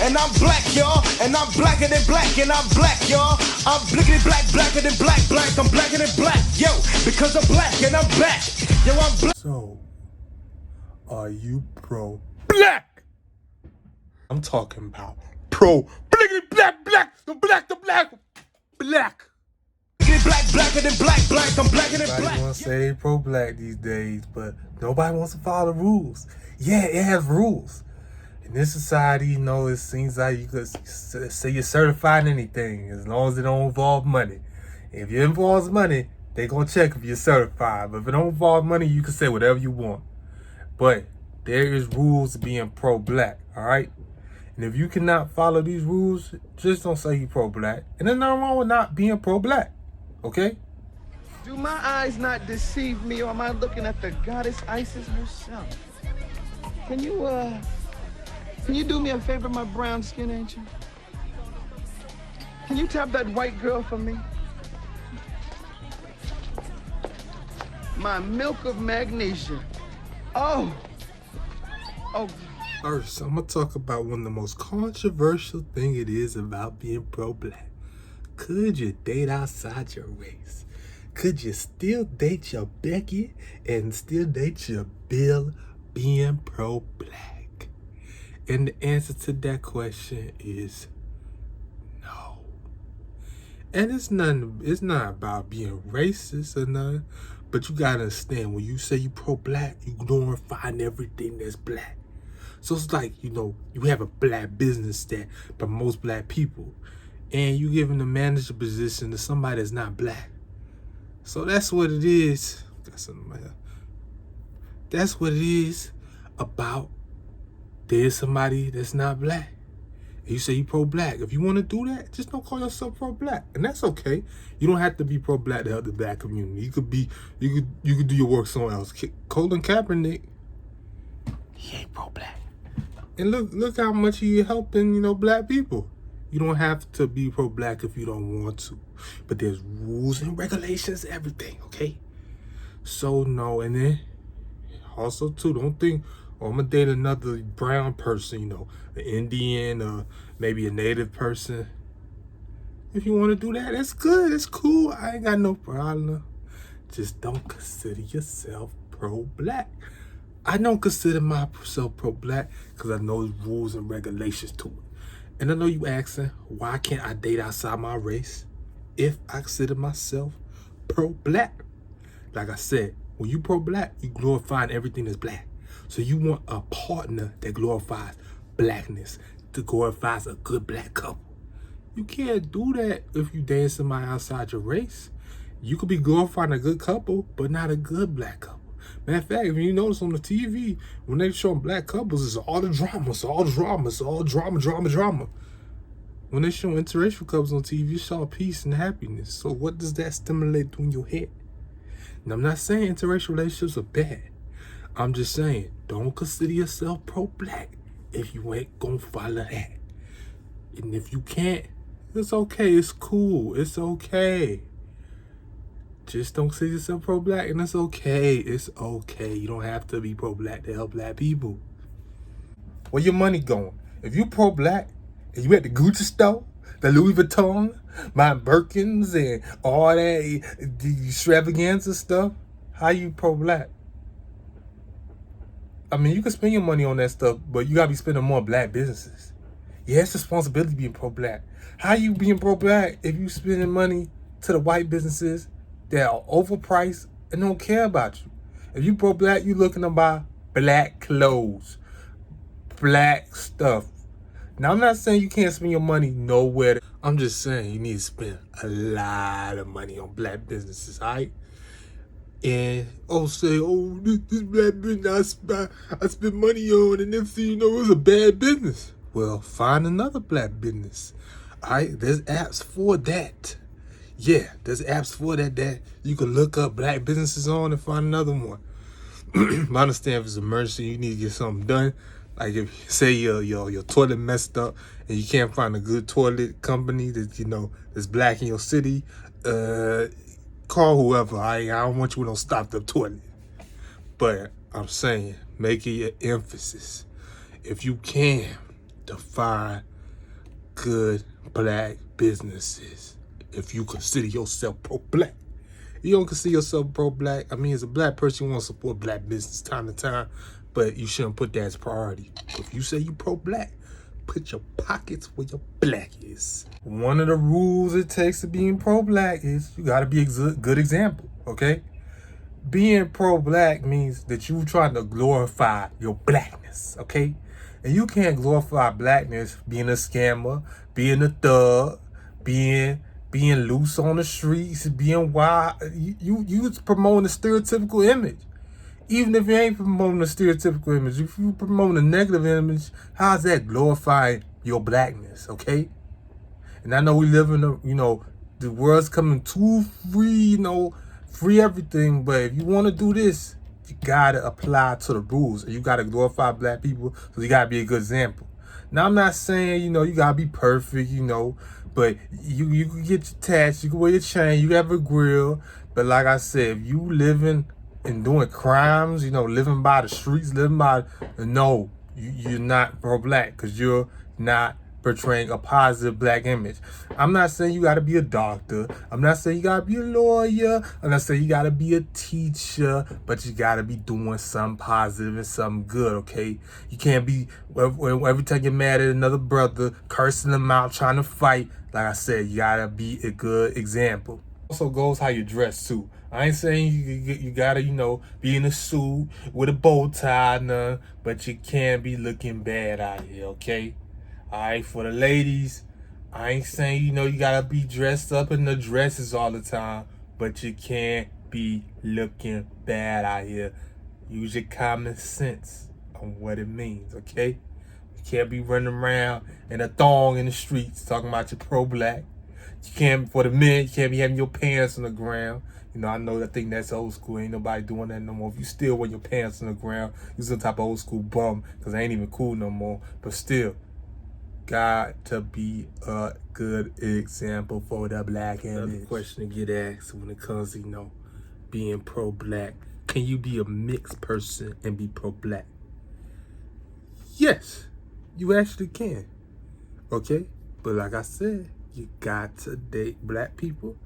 and I'm black, y'all. And I'm blacker than black, and I'm black, y'all. I'm blickety black, blacker than black, black. I'm blacker than black, yo, because I'm black and I'm back. Yo, I'm black. So, are you pro-black? I'm talking about pro-blickety black, black, the black, black. Black, blacker than black, black. I'm blacker than black. Everybody wants to say they pro-black these days, but nobody wants to follow the rules. Yeah, it has rules. In this society, you know, it seems like you could say you're certified in anything as long as it don't involve money. If it involves money, they gonna check if you're certified. But if it don't involve money, you can say whatever you want. But there is rules to being pro-black, all right? And if you cannot follow these rules, just don't say you're pro-black. And there's nothing wrong with not being pro-black, okay? Do my eyes not deceive me, or am I looking at the goddess Isis herself? Can you do me a favor, my brown skin angel? Can you tap that white girl for me? My milk of magnesia. Oh. First, I'm gonna talk about one of the most controversial thing it is about being pro-black. Could you date outside your race? Could you still date your Becky and still date your Bill being pro-black? And the answer to that question is no. And it's not about being racist or nothing, but you gotta understand, when you say you pro-black, you glorifying everything that's black. So it's like, you know, you have a black business that promotes black people, and you giving the manager position to somebody that's not black. So that's what it is. Got something in my hair. That's what it is about. There's somebody that's not black. And you say you pro-black. If you want to do that, just don't call yourself pro-black. And that's okay. You don't have to be pro-black to help the black community. You could do your work somewhere else. Colin Kaepernick, he ain't pro-black. And look how much he helping, you know, black people. You don't have to be pro-black if you don't want to. But there's rules and regulations, everything, okay? So, no, and then also, too, don't think, oh, I'm going to date another brown person, you know, an Indian or maybe a native person. If you want to do that, that's good. It's cool. I ain't got no problem. Just don't consider yourself pro-black. I don't consider myself pro-black because I know there's rules and regulations to it. And I know you asking, why can't I date outside my race if I consider myself pro-black? Like I said, when you pro-black, you glorifying everything that's black. So you want a partner that glorifies blackness, that glorifies a good black couple. You can't do that if you date somebody outside your race. You could be glorifying a good couple, but not a good black couple. Matter of fact, if you notice on the TV, when they show black couples, it's all the drama, it's all drama, it's all drama. When they show interracial couples on TV, it's all peace and happiness. So what does that stimulate in your head? Now, I'm not saying interracial relationships are bad. I'm just saying, don't consider yourself pro-black if you ain't gonna follow that. And if you can't, it's okay, it's cool, it's okay. Just don't consider yourself pro-black, and it's okay. It's okay. You don't have to be pro-black to help black people. Where your money going? If you pro-black and you at the Gucci store, the Louis Vuitton, my Birkins, and all that the extravaganza stuff, how you pro-black? I mean, you can spend your money on that stuff, but you gotta be spending more on black businesses. Yeah, it's responsibility being pro-black. How you being pro-black if you spending money to the white businesses that are overpriced and don't care about you? If you pro-black, you looking to buy black clothes, black stuff. Now, I'm not saying you can't spend your money nowhere. I'm just saying you need to spend a lot of money on black businesses, all right? And say, this black business I spend money on, and next thing you know, it was a bad business. Well, find another black business. All right, there's apps for that. Yeah, there's apps for that you can look up black businesses on and find another one. I understand if it's an emergency, you need to get something done. Like if say your toilet messed up and you can't find a good toilet company that you know that's black in your city, call whoever. I don't want you to stop the toilet. But I'm saying, make it your emphasis, if you can, to find good black businesses if you consider yourself pro-black. You don't consider yourself pro-black. I mean, as a black person, you want to support black business time to time, but you shouldn't put that as priority. If you say you pro-black, put your pockets where your black is. One of the rules it takes to being pro-black is you got to be a good example, okay? Being pro-black means that you trying to glorify your blackness, okay? And you can't glorify blackness being a scammer, being a thug, being loose on the streets, being wild. You promoting a stereotypical image. Even if you ain't promoting a stereotypical image, if you promoting a negative image, how's that glorifying your blackness, okay? And I know we live in the world's coming too free, free everything, but if you want to do this, you gotta apply to the rules. You gotta glorify black people, so you gotta be a good example. Now, I'm not saying, you gotta be perfect, but you can get your tats, you can wear your chain, you can have a grill, but like I said, if you living and doing crimes, living by the streets, no, you're not pro-black, because you're not portraying a positive black image. I'm not saying you gotta be a doctor. I'm not saying you gotta be a lawyer. I'm not saying you gotta be a teacher, but you gotta be doing something positive and something good, okay? You can't be, every time you're mad at another brother, cursing them out, trying to fight. Like I said, you gotta be a good example. Also goes how you dress too. I ain't saying you gotta, be in a suit with a bow tie, none, but you can't be looking bad out here, okay? All right, for the ladies, I ain't saying, you gotta be dressed up in the dresses all the time, but you can't be looking bad out here. Use your common sense on what it means, okay? You can't be running around in a thong in the streets talking about your pro-black. You can't, for the men, you can't be having your pants on the ground. I think that's old school. Ain't nobody doing that no more. If you still wear your pants on the ground, you're some type of old school bum, because they ain't even cool no more. But still, got to be a good example for the black image. Another question to get asked when it comes to, being pro-black. Can you be a mixed person and be pro-black? Yes, you actually can. Okay? But like I said, you got to date black people.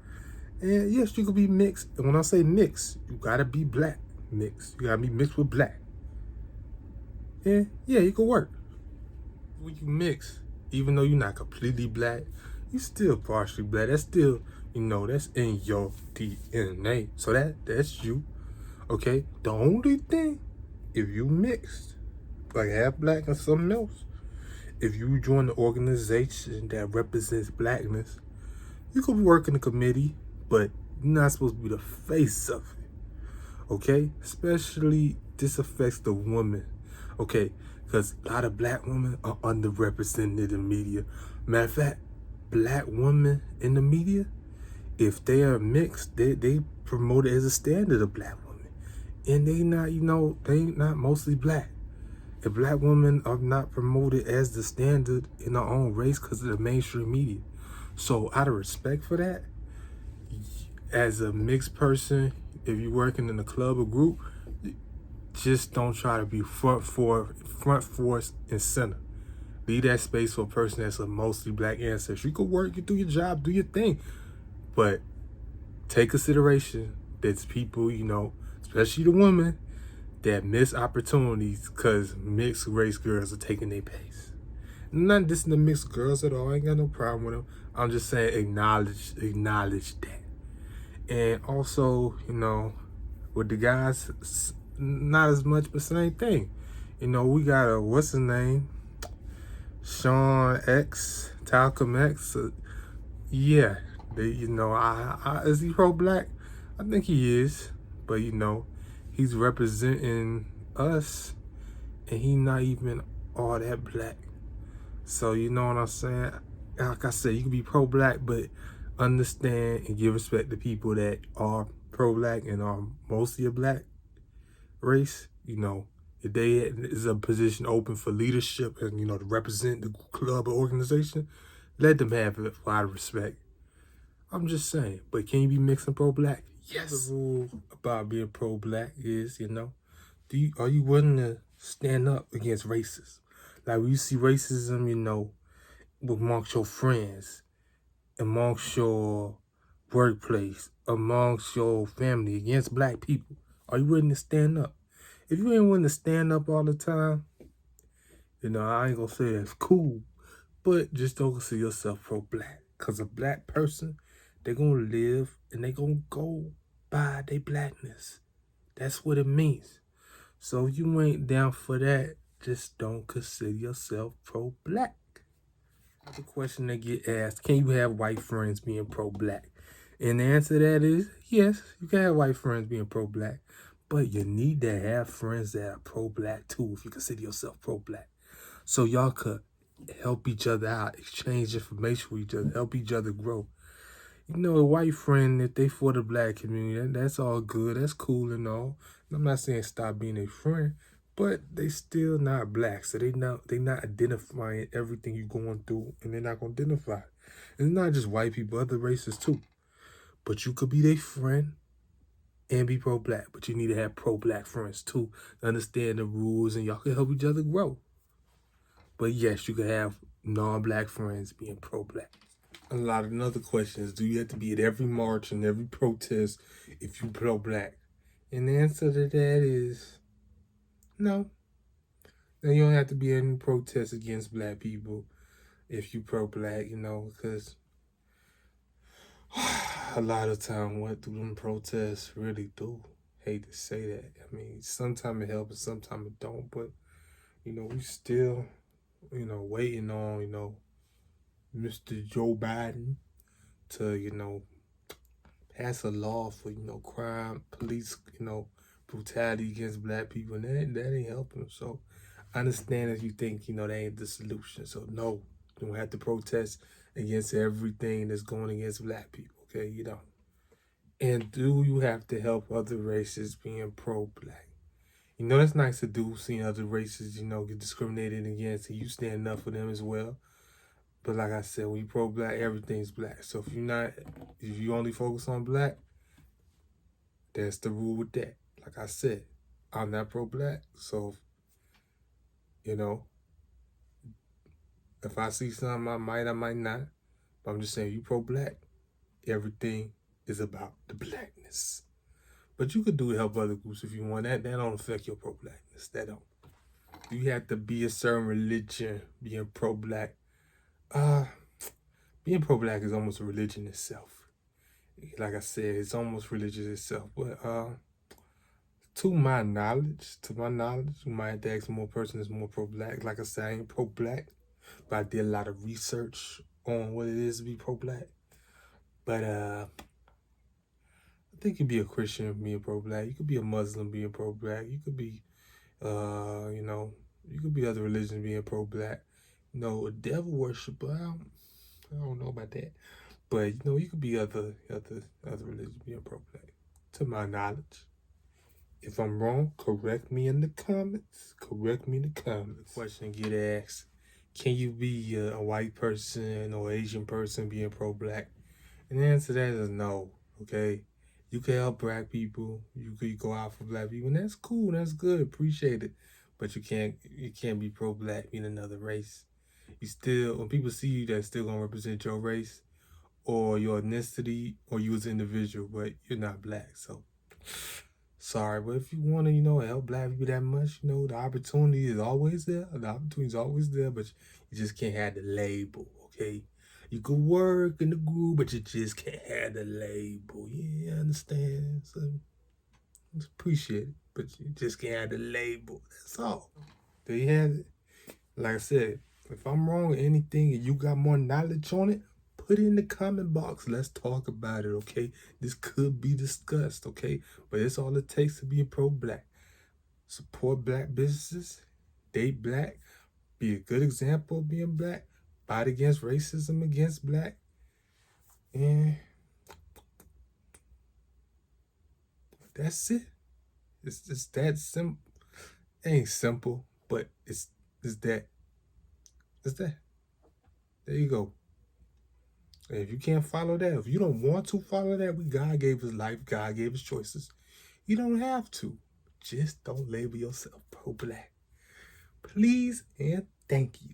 And yes, you can be mixed. And when I say mixed, you got to be black mixed. You got to be mixed with black. And yeah, you can work. When you mix, even though you're not completely black, you still partially black. That's still, that's in your DNA. So that's you, okay? The only thing, if you mixed, like half black or something else, if you join the organization that represents blackness, you could work in the committee, but you're not supposed to be the face of it, okay? Especially, this affects the woman, okay? Because a lot of black women are underrepresented in media. Matter of fact, black women in the media, if they are mixed, they promote it as a standard of black women. And they not, they not mostly black. If black women are not promoted as the standard in their own race because of the mainstream media. So out of respect for that, as a mixed person, if you're working in a club or group, just don't try to be front force and center. Leave that space for a person that's a mostly black ancestry. You can work, you do your job, do your thing. But take consideration that people, especially the women, that miss opportunities because mixed race girls are taking their place. I'm not dissing the mixed girls at all. I ain't got no problem with them. I'm just saying acknowledge that. And also, with the guys, not as much, but same thing. We got what's his name? Sean X, Talcum X. Yeah, they, is he pro-black? I think he is, but he's representing us, and he not even all that black. So you know what I'm saying? Like I said, you can be pro-black, but understand and give respect to people that are pro-black and are mostly a black race. If they is a position open for leadership and to represent the club or organization, let them have it out of respect. I'm just saying. But can you be mixed and pro-black? Yes. The rule about being pro-black is, are you willing to stand up against racism? Like when you see racism, amongst your friends, amongst your workplace, amongst your family against black people? Are you willing to stand up? If you ain't willing to stand up all the time, I ain't gonna say that's cool, but just don't consider yourself pro-black. Because a black person, they're gonna live and they gonna go by their blackness. That's what it means. So if you ain't down for that, just don't consider yourself pro-black. The question that get asked, can you have white friends being pro-black? And the answer to that is yes, you can have white friends being pro-black, but you need to have friends that are pro-black too if you consider yourself pro-black. So y'all could help each other out, exchange information with each other, help each other grow. A white friend, if they for the black community, that's all good, that's cool and all. I'm not saying stop being a friend, but they still not black, so they not identifying everything you're going through, and they're not gonna identify. And it's not just white people, other races too. But you could be their friend and be pro-black, but you need to have pro-black friends too, to understand the rules, and y'all can help each other grow. But yes, you can have non-black friends being pro-black. A lot of another questions, do you have to be at every march and every protest if you pro-black? And the answer to that is no. Then you don't have to be in any protests against black people if you pro-black, because a lot of time what do them protests really do? Hate to say that. I mean, sometimes it helps and sometimes it don't, but, we still, waiting on, Mr. Joe Biden to, pass a law for, crime, police, brutality against black people, and that ain't helping. So I understand if you think, that ain't the solution. So no, you don't have to protest against everything that's going against black people, okay? You don't. And do you have to help other races being pro-black? That's nice to do, seeing other races, get discriminated against, and you stand up for them as well. But like I said, when you pro-black, everything's black. So if you only focus on black, that's the rule with that. Like I said, I'm not pro-black. So, if I see something, I might not. But I'm just saying, you pro-black, everything is about the blackness. But you could do help other groups if you want. That don't affect your pro-blackness. That don't. Do you have to be a certain religion being pro-black? Being pro-black is almost a religion itself. Like I said, it's almost religious itself. But to my knowledge, you might have to ask more person that's more pro-black. Like I said, I ain't pro-black, but I did a lot of research on what it is to be pro-black. But I think you could be a Christian being pro-black. You could be a Muslim being pro-black. You could be, you could be other religions being pro-black. A devil worshiper, I don't know about that. But, you could be other religions being pro-black, to my knowledge. If I'm wrong, correct me in the comments. Question get asked, can you be a white person or Asian person being pro-black? And the answer to that is no, okay? You can help black people. You could go out for black people, and that's cool. That's good. Appreciate it. But you can't be pro-black being another race. When people see you, they're still gonna represent your race or your ethnicity or you as an individual, but you're not black. So sorry, but if you want to, help black people that much, the opportunity is always there. The opportunity is always there, but you just can't have the label, okay? You could work in the group, but you just can't have the label. Yeah, I understand. So I appreciate it, but you just can't have the label. That's all. There you have it. Like I said, if I'm wrong with anything and you got more knowledge on it, put it in the comment box. Let's talk about it, okay? This could be discussed, okay? But it's all it takes to be pro-black. Support black businesses. Date black. Be a good example of being black. Fight against racism against black. And that's it. It's that simple. It ain't simple, but it's that. It's that. There you go. And if you can't follow that, if you don't want to follow that, God gave us life, God gave us choices. You don't have to. Just don't label yourself pro-black. Please and thank you.